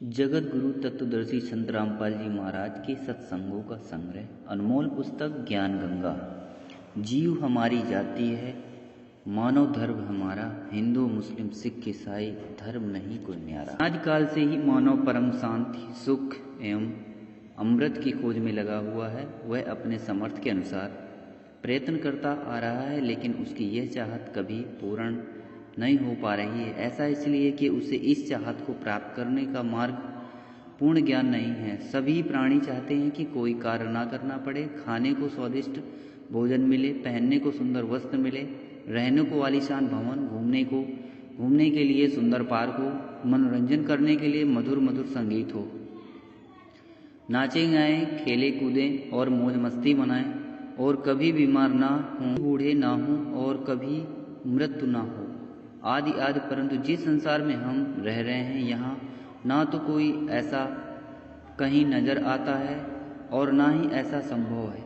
जगत गुरु तत्वदर्शी संत रामपाल जी महाराज के सत्संगों का संग्रह, अनमोल पुस्तक ज्ञान गंगा। जीव हमारी जाति है, मानव धर्म हमारा, हिंदू मुस्लिम सिख ईसाई धर्म नहीं कोई न्यारा। आदिकाल से ही मानव परम शांति, सुख एवं अमृत की खोज में लगा हुआ है। वह अपने समर्थ के अनुसार प्रयत्न करता आ रहा है, लेकिन उसकी यह चाहत कभी पूर्ण नहीं हो पा रही है। ऐसा इसलिए कि उसे इस चाहत को प्राप्त करने का मार्ग पूर्ण ज्ञान नहीं है। सभी प्राणी चाहते हैं कि कोई कार्य ना करना पड़े, खाने को स्वादिष्ट भोजन मिले, पहनने को सुंदर वस्त्र मिले, रहने को आलीशान भवन, घूमने के लिए सुंदर पार्क हो, मनोरंजन करने के लिए मधुर मधुर संगीत हो, नाचे गाएं, खेले कूदें और मौज मस्ती मनाएं, और कभी बीमार ना हों, बूढ़े ना हों और कभी मृत्यु ना हो, आदि आदि। परंतु जिस संसार में हम रह रहे हैं, यहाँ ना तो कोई ऐसा कहीं नजर आता है और ना ही ऐसा संभव है,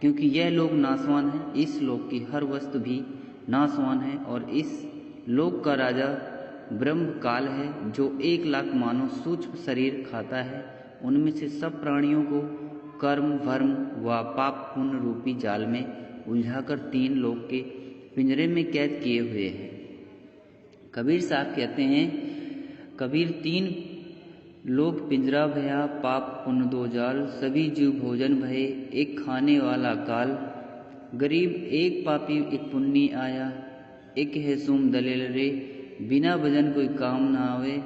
क्योंकि यह लोक नाशवान है। इस लोक की हर वस्तु भी नाशवान है, और इस लोक का राजा ब्रह्म काल है, जो 1,00,000 मानव सूक्ष्म शरीर खाता है। उनमें से सब प्राणियों को कर्म, धर्म व पाप पुण्य रूपी जाल में उलझाकर 3 लोक के पिंजरे में कैद किए हुए है। कबीर साहब कहते हैं, कबीर 3 लोक पिंजरा भया, पाप पुण्य 2 जाल, सभी जीव भोजन भये, एक खाने वाला काल, गरीब एक पापी एक पुण्य आया, एक है सोम दलेल रे, बिना भजन कोई काम ना आवे,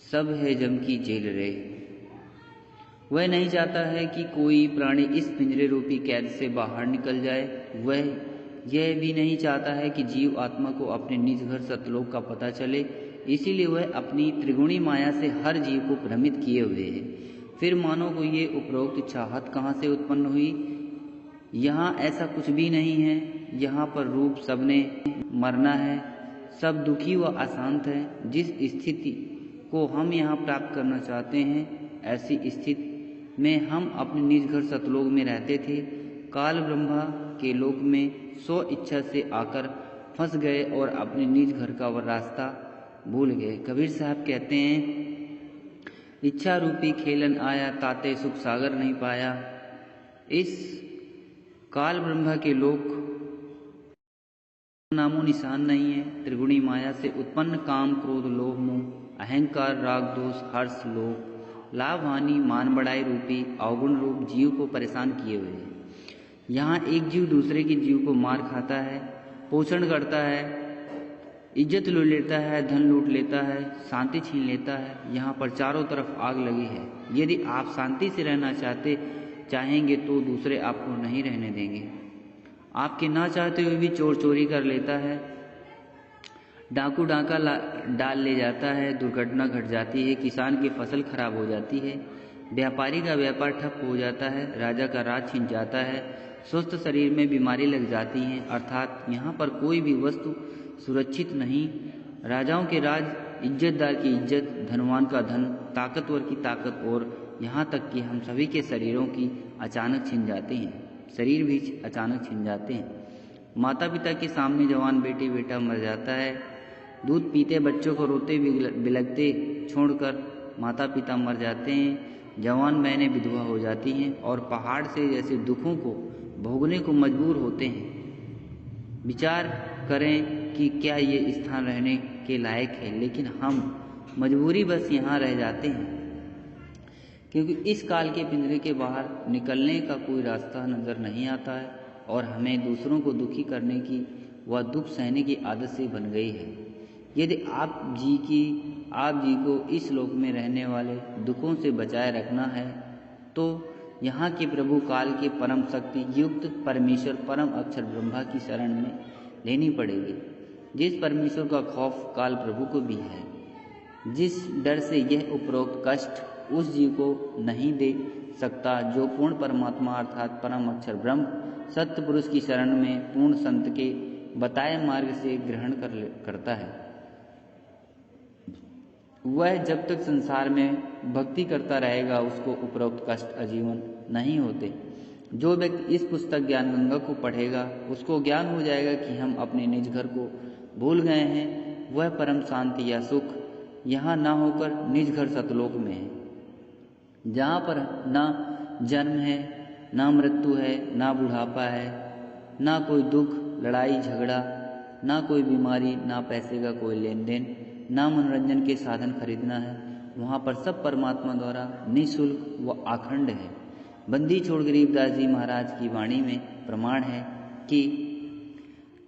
सब है जम की जेल रे। वह नहीं चाहता है कि कोई प्राणी इस पिंजरे रूपी कैद से बाहर निकल जाए। वह यह भी नहीं चाहता है कि जीव आत्मा को अपने निज घर सतलोक का पता चले। इसीलिए वह अपनी त्रिगुणी माया से हर जीव को भ्रमित किए हुए है। फिर मानव को ये उपरोक्त चाहत कहाँ से उत्पन्न हुई? यहाँ ऐसा कुछ भी नहीं है। यहाँ पर रूप सबने मरना है, सब दुखी व अशांत है। जिस स्थिति को हम यहाँ प्राप्त करना चाहते हैं, ऐसी स्थिति में हम अपने निज घर सतलोक में रहते थे। काल ब्रह्मा के लोक में स्व इच्छा से आकर फंस गए और अपने निज घर का वह रास्ता भूल गए। कबीर साहब कहते हैं, इच्छा रूपी खेलन आया, ताते सुख सागर नहीं पाया। इस काल ब्रह्मा के लोक नामो निशान नहीं है। त्रिगुणी माया से उत्पन्न काम, क्रोध, लोभ, मोह, अहंकार, राग, दोष, हर्ष, लोभ, लाभ, हानि, मान बढ़ाई रूपी अवगुण रूप जीव को परेशान किए हुए है। यहाँ एक जीव दूसरे के जीव को मार खाता है, पोषण करता है, इज्जत लूट लेता है, धन लूट लेता है, शांति छीन लेता है। यहाँ पर चारों तरफ आग लगी है। यदि आप शांति से रहना चाहेंगे तो दूसरे आपको नहीं रहने देंगे। आपके ना चाहते हुए भी चोर चोरी कर लेता है, डाकू डाका डाल ले जाता है, दुर्घटना घट जाती है, किसान की फसल खराब हो जाती है, व्यापारी का व्यापार ठप हो जाता है, राजा का राज छिन जाता है, स्वस्थ शरीर में बीमारी लग जाती है। अर्थात यहाँ पर कोई भी वस्तु सुरक्षित नहीं। राजाओं के राज, इज्जतदार की इज्जत, धनवान का धन, ताकतवर की ताकत, और यहाँ तक कि हम सभी के शरीरों की अचानक छिन जाते हैं। शरीर भी अचानक छिन जाते हैं। माता पिता के सामने जवान बेटा मर जाता है। दूध पीते बच्चों को रोते बिलखते छोड़कर माता पिता मर जाते हैं। जवान बहनें विधवा हो जाती हैं और पहाड़ से जैसे दुखों को भोगने को मजबूर होते हैं। विचार करें कि क्या ये स्थान रहने के लायक है, लेकिन हम मजबूरी बस यहाँ रह जाते हैं, क्योंकि इस काल के पिंजरे के बाहर निकलने का कोई रास्ता नजर नहीं आता है, और हमें दूसरों को दुखी करने की व दुख सहने की आदत से बन गई है। यदि आप जी को इस लोक में रहने वाले दुखों से बचाए रखना है, तो यहाँ के प्रभु काल के परम शक्ति युक्त परमेश्वर परम अक्षर ब्रह्मा की शरण में लेनी पड़ेगी। जिस परमेश्वर का खौफ काल प्रभु को भी है, जिस डर से यह उपरोक्त कष्ट उस जीव को नहीं दे सकता, जो पूर्ण परमात्मा अर्थात परम अक्षर ब्रह्म सत्य पुरुष की शरण में पूर्ण संत के बताए मार्ग से ग्रहण करता है। वह जब तक संसार में भक्ति करता रहेगा, उसको उपरोक्त कष्ट आजीवन नहीं होते। जो व्यक्ति इस पुस्तक ज्ञान गंगा को पढ़ेगा, उसको ज्ञान हो जाएगा कि हम अपने निज घर को भूल गए हैं। वह परम शांति या सुख यहाँ ना होकर निज घर सतलोक में है, जहाँ पर ना जन्म है, ना मृत्यु है, ना बुढ़ापा है, ना कोई दुख, लड़ाई झगड़ा, ना कोई बीमारी, ना पैसे का कोई लेन देन, ना मनोरंजन के साधन खरीदना है। वहाँ पर सब परमात्मा द्वारा निःशुल्क व अखंड है। बंदी छोड़ गरीबदास जी महाराज की वाणी में प्रमाण है कि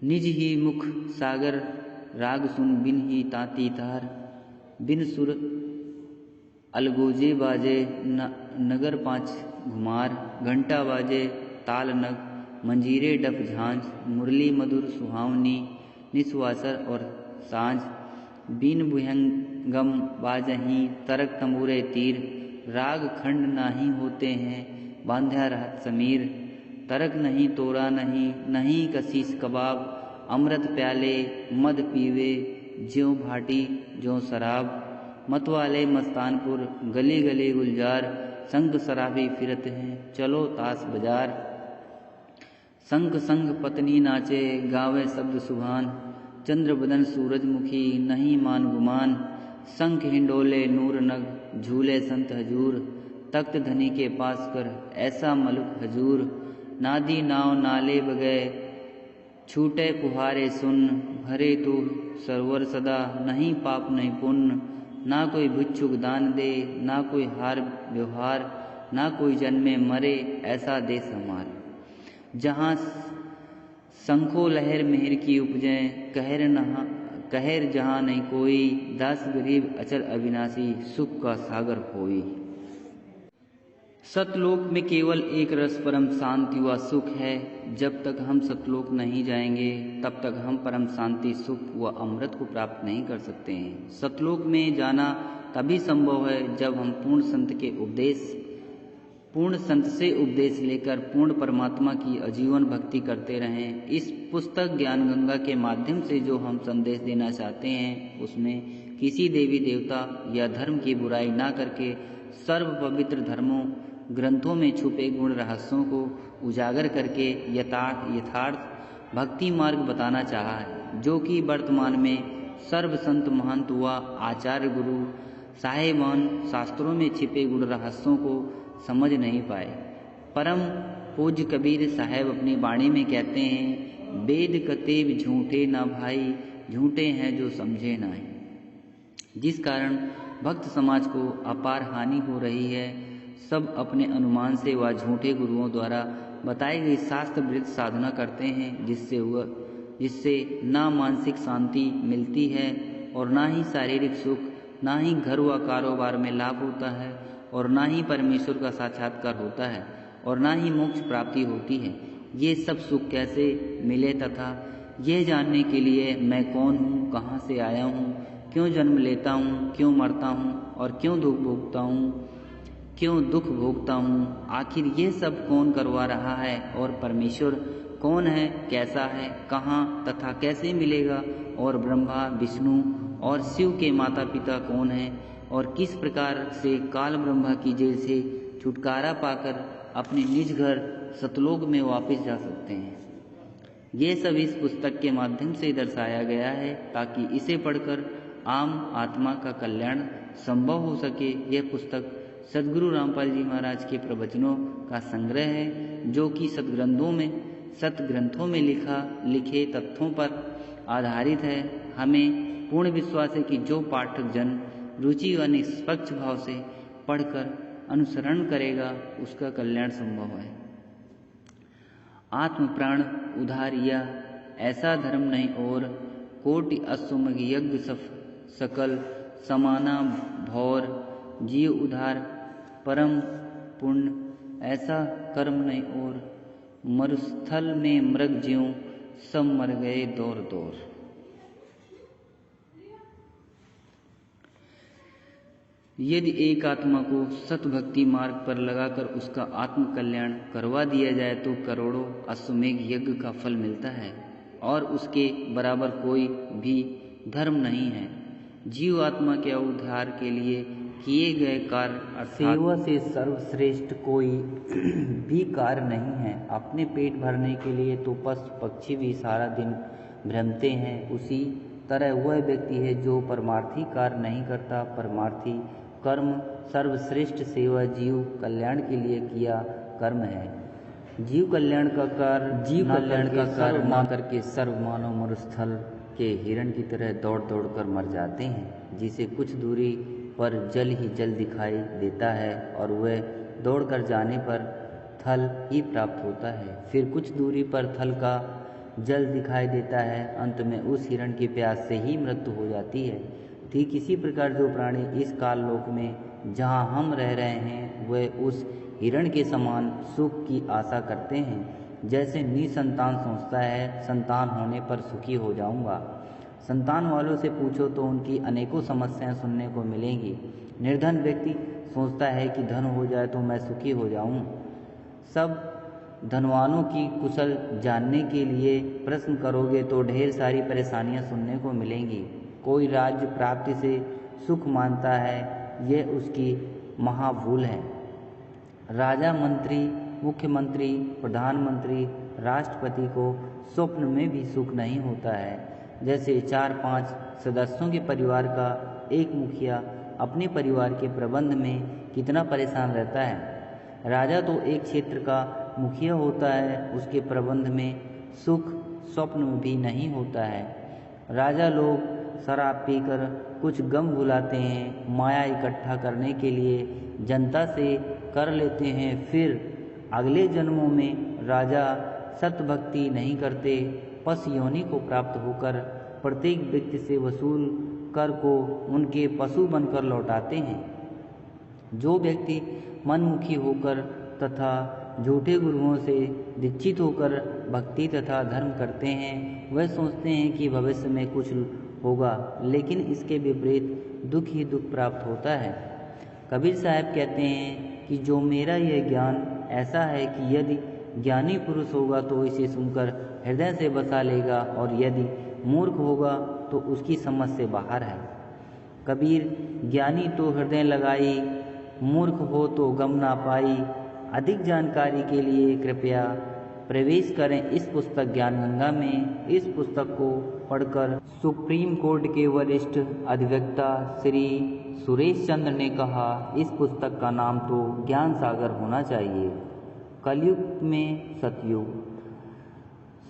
निज ही मुख सागर राग सुन बिन ही ताती तार, बिन सुर अलगोजे बाजे नगर पाँच घुमार, घंटा बाजे ताल नग, मंजीरे डफ झांझ, मुरली मधुर सुहावनी, निस्वासर और सांझ, बीन भुयंगम बाजही तरक तंबूरे तीर, राग खंड नाही होते हैं बांध्या रहत समीर, तरक नहीं तोरा नहीं कसीस कबाब, अमृत प्याले मद पीवे ज्यों भाटी ज्यों शराब, मतवाले मस्तानपुर गली गली गुलजार, संग शराबी फिरत हैं चलो ताश बाजार, संग संग पत्नी नाचे गावे शब्द सुभान, चंद्र बदन सूरजमुखी नहीं मान गुमान, शंख हिंडोले नूर नग झूले संत हजूर, तख्त धनी के पास कर ऐसा मलुक हजूर, नादी नाव नाले बगै छूटे पुहारे सुन, भरे तू सरवर सदा नहीं पाप नहीं पुण्य, ना कोई भिक्षुक दान दे ना कोई हार व्यवहार, ना कोई जन्मे मरे ऐसा देश हमार, जहाँ शंखो लहर मेहर की उपजें कहर जहाँ नहीं कोई, दास गरीब अचल अविनाशी सुख का सागर होई। सतलोक में केवल एक रस परम शांति व सुख है। जब तक हम सतलोक नहीं जाएंगे तब तक हम परम शांति सुख व अमृत को प्राप्त नहीं कर सकते हैं। सतलोक में जाना तभी संभव है जब हम पूर्ण संत से उपदेश लेकर पूर्ण परमात्मा की आजीवन भक्ति करते रहें। इस पुस्तक ज्ञान गंगा के माध्यम से जो हम संदेश देना चाहते हैं उसमें किसी देवी देवता या धर्म की बुराई ना करके सर्व पवित्र धर्मों ग्रंथों में छुपे गुण रहस्यों को उजागर करके यथार्थ भक्ति मार्ग बताना चाहा है, जो कि वर्तमान में सर्व संत महंत व आचार्य गुरु साहेबान शास्त्रों में छिपे गुण रहस्यों को समझ नहीं पाए। परम पूज्य कबीर साहब अपनी वाणी में कहते हैं, वेद कतेब झूठे ना भाई, झूठे हैं जो समझे नहीं। जिस कारण भक्त समाज को अपार हानि हो रही है। सब अपने अनुमान से व झूठे गुरुओं द्वारा बताई गई शास्त्र विरुद्ध साधना करते हैं, जिससे ना मानसिक शांति मिलती है और ना ही शारीरिक सुख, ना ही घर व कारोबार में लाभ होता है और ना ही परमेश्वर का साक्षात्कार होता है और ना ही मोक्ष प्राप्ति होती है। ये सब सुख कैसे मिले तथा यह जानने के लिए मैं कौन हूँ, कहाँ से आया हूँ, क्यों जन्म लेता हूँ, क्यों मरता हूँ और क्यों दुख भोगता हूँ, आखिर ये सब कौन करवा रहा है और परमेश्वर कौन है, कैसा है, कहाँ तथा कैसे मिलेगा और ब्रह्मा विष्णु और शिव के माता पिता कौन हैं और किस प्रकार से काल ब्रह्मा की जेल से छुटकारा पाकर अपने निज घर सतलोक में वापस जा सकते हैं। ये सब इस पुस्तक के माध्यम से दर्शाया गया है ताकि इसे पढ़कर आम आत्मा का कल्याण संभव हो सके। यह पुस्तक सद्गुरु रामपाल जी महाराज के प्रवचनों का संग्रह है, जो कि सतग्रंथों में लिखे तथ्यों पर आधारित है। हमें पूर्ण विश्वास है कि जो पाठक जन रुचि व निष्पक्ष भाव से पढ़कर अनुसरण करेगा उसका कल्याण संभव है। आत्म प्राण उधारिया ऐसा धर्म नहीं और, कोटि अश्वमेघ यज्ञ सकल समाना भौर, जीव उधार परम पुण्य ऐसा कर्म नहीं और, मरुस्थल में मृग ज्यों सब मर गए दौर दौर। यदि एक आत्मा को सतभक्ति मार्ग पर लगाकर उसका आत्म कल्याण करवा दिया जाए तो करोड़ों अश्वमेघ यज्ञ का फल मिलता है और उसके बराबर कोई भी धर्म नहीं है। जीव आत्मा के उद्धार के लिए किए गए कार्य सेवा से सर्वश्रेष्ठ कोई भी कार्य नहीं है। अपने पेट भरने के लिए तो पशु पक्षी भी सारा दिन भ्रमते हैं, उसी तरह वह व्यक्ति है जो परमार्थी कार्य नहीं करता। परमार्थी कर्म सर्वश्रेष्ठ सेवा जीव कल्याण के लिए किया कर्म है। जीव कल्याण का कार्य न करके सर्व मानव मरुस्थल के हिरण की तरह दौड़ दौड़ कर मर जाते हैं, जिसे कुछ दूरी पर जल ही जल दिखाई देता है और वह दौड़ कर जाने पर थल ही प्राप्त होता है। फिर कुछ दूरी पर थल का जल दिखाई देता है, अंत में उस हिरण की प्यास से ही मृत्यु हो जाती है। ठीक इसी प्रकार जो प्राणी इस काल लोक में जहाँ हम रह रहे हैं वह उस हिरण के समान सुख की आशा करते हैं। जैसे निसंतान सोचता है संतान होने पर सुखी हो जाऊंगा। संतान वालों से पूछो तो उनकी अनेकों समस्याएं सुनने को मिलेंगी। निर्धन व्यक्ति सोचता है कि धन हो जाए तो मैं सुखी हो जाऊं। सब धनवानों की कुशल जानने के लिए प्रश्न करोगे तो ढेर सारी परेशानियां सुनने को मिलेंगी। कोई राज्य प्राप्ति से सुख मानता है, यह उसकी महाभूल है। राजा, मंत्री, मुख्यमंत्री, प्रधानमंत्री, राष्ट्रपति को स्वप्न में भी सुख नहीं होता है। जैसे 4-5 सदस्यों के परिवार का एक मुखिया अपने परिवार के प्रबंध में कितना परेशान रहता है। राजा तो एक क्षेत्र का मुखिया होता है, उसके प्रबंध में सुख स्वप्न में भी नहीं होता है। राजा लोग शराब पीकर कुछ गम भुलाते हैं, माया इकट्ठा करने के लिए जनता से कर लेते हैं। फिर अगले जन्मों में राजा सतभक्ति नहीं करते, पशु योनि को प्राप्त होकर प्रत्येक व्यक्ति से वसूल कर को उनके पशु बनकर लौटाते हैं। जो व्यक्ति मनमुखी होकर तथा झूठे गुरुओं से दीक्षित होकर भक्ति तथा धर्म करते हैं, वह सोचते हैं कि भविष्य में कुछ होगा, लेकिन इसके विपरीत दुख ही दुख प्राप्त होता है। कबीर साहब कहते हैं कि जो मेरा यह ज्ञान ऐसा है कि यदि ज्ञानी पुरुष होगा तो इसे सुनकर हृदय से बसा लेगा, और यदि मूर्ख होगा तो उसकी समझ से बाहर है। कबीर, ज्ञानी तो हृदय लगाई, मूर्ख हो तो गम ना पाई। अधिक जानकारी के लिए कृपया प्रवेश करें इस पुस्तक ज्ञानगंगा में। इस पुस्तक को पढ़कर सुप्रीम कोर्ट के वरिष्ठ अधिवक्ता श्री सुरेश चंद्र ने कहा, इस पुस्तक का नाम तो ज्ञान सागर होना चाहिए। कलयुग में सतयुग।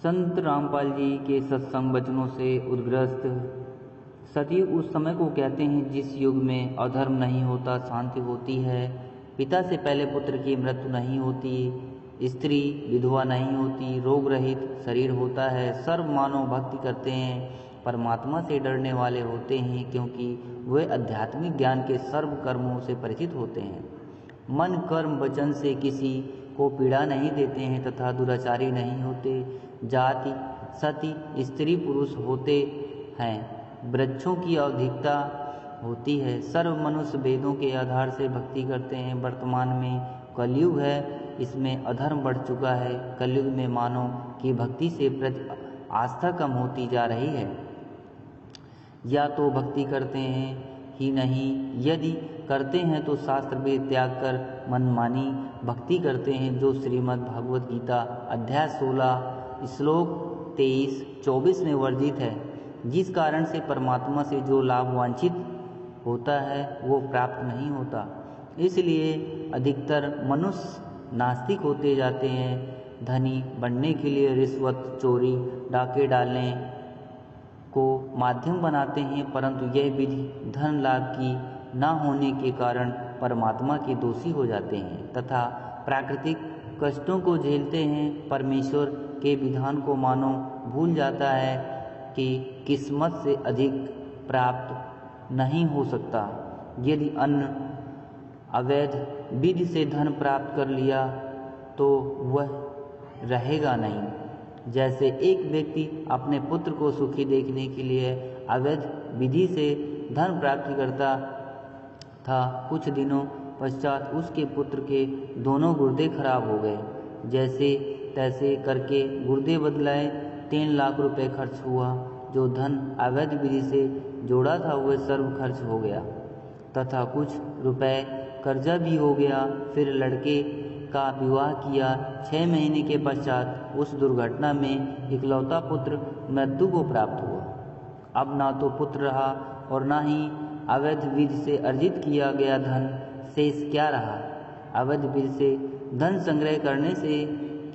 संत रामपाल जी के सत्संग वचनों से उद्ग्रस्त। सतयुग उस समय को कहते हैं जिस युग में अधर्म नहीं होता, शांति होती है, पिता से पहले पुत्र की मृत्यु नहीं होती, स्त्री विधवा नहीं होती, रोग रहित शरीर होता है, सर्व मानव भक्ति करते हैं, परमात्मा से डरने वाले होते हैं क्योंकि वे आध्यात्मिक ज्ञान के सर्व कर्मों से परिचित होते हैं, मन कर्म वचन से किसी को पीड़ा नहीं देते हैं तथा दुराचारी नहीं होते, जाति सती स्त्री पुरुष होते हैं, वृक्षों की अधिकता होती है, सर्व मनुष्य वेदों के आधार से भक्ति करते हैं। वर्तमान में कलयुग है, इसमें अधर्म बढ़ चुका है। कलयुग में मानव की भक्ति से प्रति आस्था कम होती जा रही है, या तो भक्ति करते हैं ही नहीं, यदि करते हैं तो शास्त्र वेद त्याग कर मनमानी भक्ति करते हैं, जो श्रीमद् भागवत गीता अध्याय 16 श्लोक 23-24 में वर्जित है, जिस कारण से परमात्मा से जो लाभ वांछित होता है वो प्राप्त नहीं होता। इसलिए अधिकतर मनुष्य नास्तिक होते जाते हैं। धनी बनने के लिए रिश्वत, चोरी, डाके डालने को माध्यम बनाते हैं, परंतु यह विधि धन लाभ की न होने के कारण परमात्मा के दोषी हो जाते हैं तथा प्राकृतिक कष्टों को झेलते हैं। परमेश्वर के विधान को मानव भूल जाता है कि किस्मत से अधिक प्राप्त नहीं हो सकता। यदि अन्य अवैध विधि से धन प्राप्त कर लिया तो वह रहेगा नहीं। जैसे एक व्यक्ति अपने पुत्र को सुखी देखने के लिए अवैध विधि से धन प्राप्ति करता था, कुछ दिनों पश्चात उसके पुत्र के दोनों गुर्दे खराब हो गए। जैसे तैसे करके गुर्दे बदलाए, 3 लाख रुपए खर्च हुआ। जो धन अवैध विधि से जोड़ा था वह सर्व खर्च हो गया तथा कुछ रुपए कर्जा भी हो गया। फिर लड़के का विवाह किया। 6 महीने के पश्चात उस दुर्घटना में इकलौता पुत्र मृत्यु को प्राप्त हुआ। अब ना तो पुत्र रहा और ना ही अवैध विधि से अर्जित किया गया धन शेष क्या रहा। अवैध विधि से धन संग्रह करने से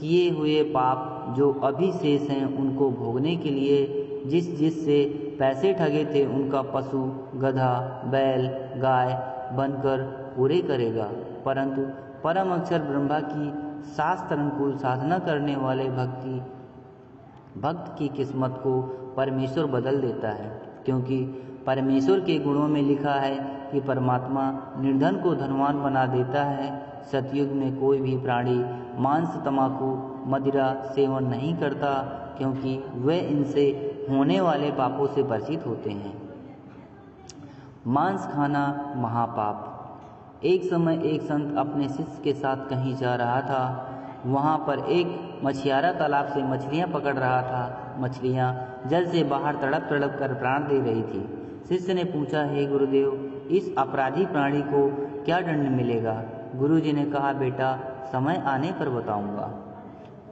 किए हुए पाप जो अभी शेष हैं उनको भोगने के लिए जिस से पैसे ठगे थे उनका पशु, गधा, बैल, गाय बनकर पूरे करेगा। परंतु परम अक्षर ब्रह्मा की शास्त्र अनुकूल साधना करने वाले भक्त की किस्मत को परमेश्वर बदल देता है, क्योंकि परमेश्वर के गुणों में लिखा है कि परमात्मा निर्धन को धनवान बना देता है। सतयुग में कोई भी प्राणी मांस, तंबाकू, मदिरा सेवन नहीं करता, क्योंकि वे इनसे होने वाले पापों से वर्जित होते हैं। मांस खाना महापाप। एक समय एक संत अपने शिष्य के साथ कहीं जा रहा था। वहाँ पर एक मछियारा तालाब से मछलियाँ पकड़ रहा था। मछलियाँ जल से बाहर तड़प तड़प कर प्राण दे रही थी। शिष्य ने पूछा, हे गुरुदेव, इस अपराधी प्राणी को क्या दंड मिलेगा? गुरुजी ने कहा, बेटा, समय आने पर बताऊंगा।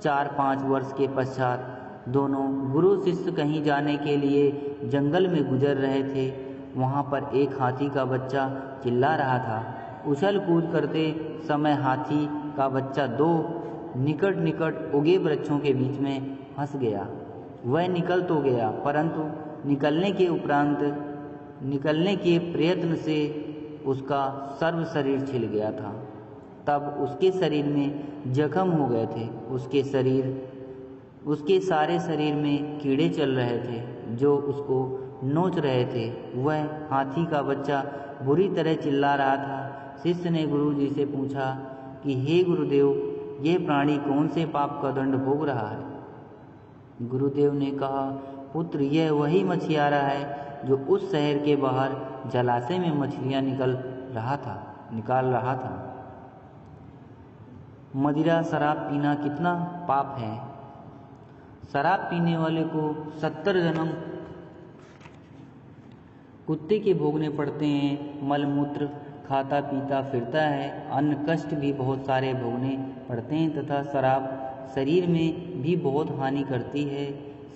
4-5 वर्ष के पश्चात दोनों गुरु शिष्य कहीं जाने के लिए जंगल में गुजर रहे थे। वहाँ पर एक हाथी का बच्चा चिल्ला रहा था। उछल कूद करते समय हाथी का बच्चा 2 निकट निकट उगे वृक्षों के बीच में फंस गया। वह निकल तो गया, परंतु निकलने के प्रयत्न से उसका सर्व शरीर छिल गया था। तब उसके शरीर में जख्म हो गए थे। उसके सारे शरीर में कीड़े चल रहे थे जो उसको नोच रहे थे। वह हाथी का बच्चा बुरी तरह चिल्ला रहा था। शिष्य ने गुरुजी से पूछा कि हे गुरुदेव, यह प्राणी कौन से पाप का दंड भोग रहा है? गुरुदेव ने कहा, पुत्र, यह वही मछियारा है जो उस शहर के बाहर जलाशय में मछलियां निकाल रहा था। मदिरा शराब पीना कितना पाप है। शराब पीने वाले को 70 जन्म कुत्ते के भोगने पड़ते हैं। मलमूत्र खाता पीता फिरता है। अन्न कष्ट भी बहुत सारे भोगने पड़ते हैं तथा शराब शरीर में भी बहुत हानि करती है।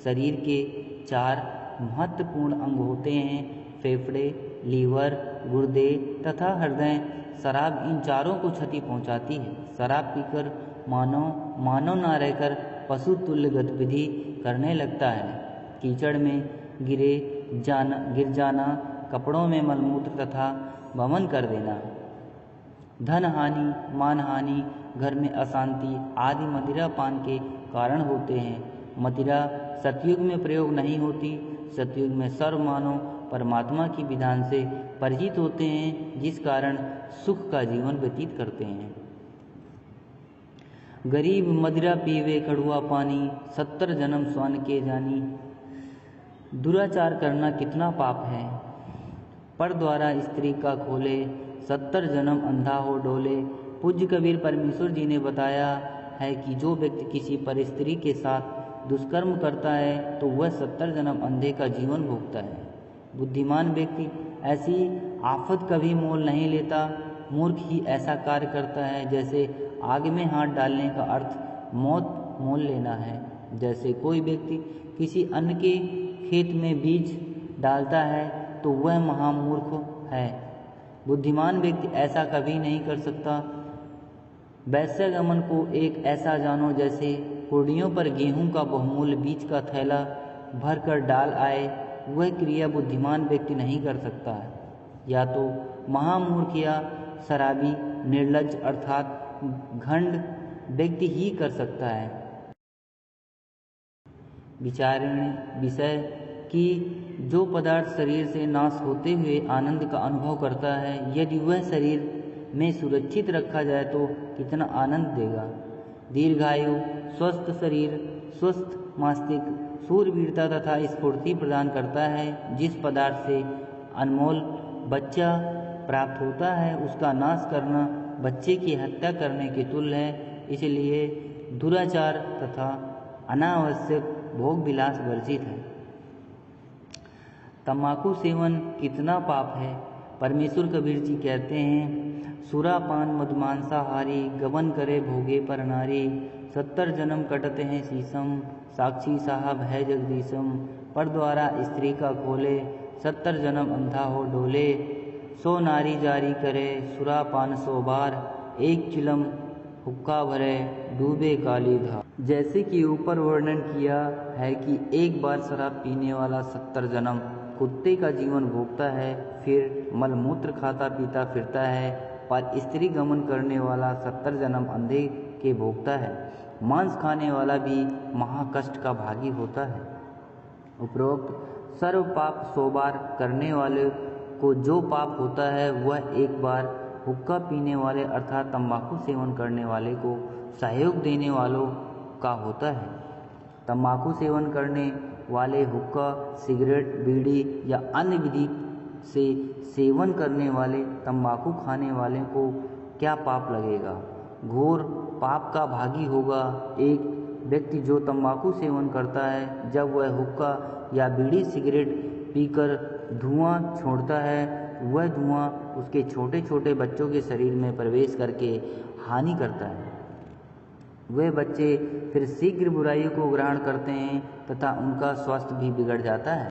शरीर के 4 महत्वपूर्ण अंग होते हैं, फेफड़े, लीवर, गुर्दे तथा हृदय। शराब इन चारों को क्षति पहुंचाती है। शराब पीकर मानव न रहकर पशु तुल्य गतिविधि करने लगता है। कीचड़ में गिर जाना, कपड़ों में मलमूत्र तथा वमन कर देना, धन हानि, मान हानि, घर में अशांति आदि मदिरा पान के कारण होते हैं। मदिरा सतयुग में प्रयोग नहीं होती। सतयुग में सर्व मानव परमात्मा की विधान से परिचित होते हैं, जिस कारण सुख का जीवन व्यतीत करते हैं। गरीब मदिरा पीवे कड़ुआ पानी, 70 जन्म स्वर्ण के जानी। दुराचार करना कितना पाप है। पर द्वारा स्त्री का खोले, 70 जन्म अंधा हो डोले। पूज्य कबीर परमेश्वर जी ने बताया है कि जो व्यक्ति किसी पर स्त्री के साथ दुष्कर्म करता है तो वह 70 जन्म अंधे का जीवन भोगता है। बुद्धिमान व्यक्ति ऐसी आफत कभी मोल नहीं लेता। मूर्ख ही ऐसा कार्य करता है। जैसे आग में हाथ डालने का अर्थ मौत मोल लेना है। जैसे कोई व्यक्ति किसी अन्य के खेत में बीज डालता है तो वह महामूर्ख है। बुद्धिमान व्यक्ति ऐसा कभी नहीं कर सकता। वैश्यगमन को एक ऐसा जानो जैसे कुर्डियों पर गेहूं का बहुमूल्य बीज का थैला भरकर डाल आए। वह क्रिया बुद्धिमान व्यक्ति नहीं कर सकता है। या तो महामूर्ख या शराबी निर्लज्ज अर्थात घंड व्यक्ति ही कर सकता है। विचारणीय विषय कि जो पदार्थ शरीर से नाश होते हुए आनंद का अनुभव करता है, यदि वह शरीर में सुरक्षित रखा जाए तो कितना आनंद देगा। दीर्घायु, स्वस्थ शरीर, स्वस्थ मस्तिष्क, शूरवीरता तथा स्फूर्ति प्रदान करता है। जिस पदार्थ से अनमोल बच्चा प्राप्त होता है उसका नाश करना बच्चे की हत्या करने के तुल्य है। इसलिए दुराचार तथा अनावश्यक भोग विलास वर्जित है। तंबाकू सेवन कितना पाप है। परमेश्वर कबीर जी कहते हैं, सुरापान मधुमांसाहारी, गबन करे भोगे पर नारी। 70 जन्म कटते हैं शीशम, साक्षी साहब है जगदीशम। पर द्वारा स्त्री का खोले, 70 जन्म अंधा हो डोले, 100 नारी जारी करे, सुरापान 100 बार, एक चिलम हुक्का भरे, डूबे काली धार। जैसे कि ऊपर वर्णन किया है कि एक बार शराब पीने वाला 70 जन्म कुत्ते का जीवन भोगता है, फिर मलमूत्र खाता पीता फिरता है, पर स्त्री गमन करने वाला 70 जन्म अंधे के भोगता है। मांस खाने वाला भी महाकष्ट का भागी होता है। उपरोक्त सर्व पाप 100 बार करने वाले को जो पाप होता है वह एक बार हुक्का पीने वाले अर्थात तंबाकू सेवन करने वाले को सहयोग देने वालों का होता है। तंबाकू सेवन करने वाले हुक्का, सिगरेट, बीड़ी या अन्य विधि से सेवन करने वाले तंबाकू खाने वाले को क्या पाप लगेगा? घोर पाप का भागी होगा। एक व्यक्ति जो तंबाकू सेवन करता है, जब वह हुक्का या बीड़ी सिगरेट पीकर धुआं छोड़ता है, वह धुआं उसके छोटे छोटे बच्चों के शरीर में प्रवेश करके हानि करता है। वे बच्चे फिर शीघ्र बुराइयों को ग्रहण करते हैं तथा उनका स्वास्थ्य भी बिगड़ जाता है।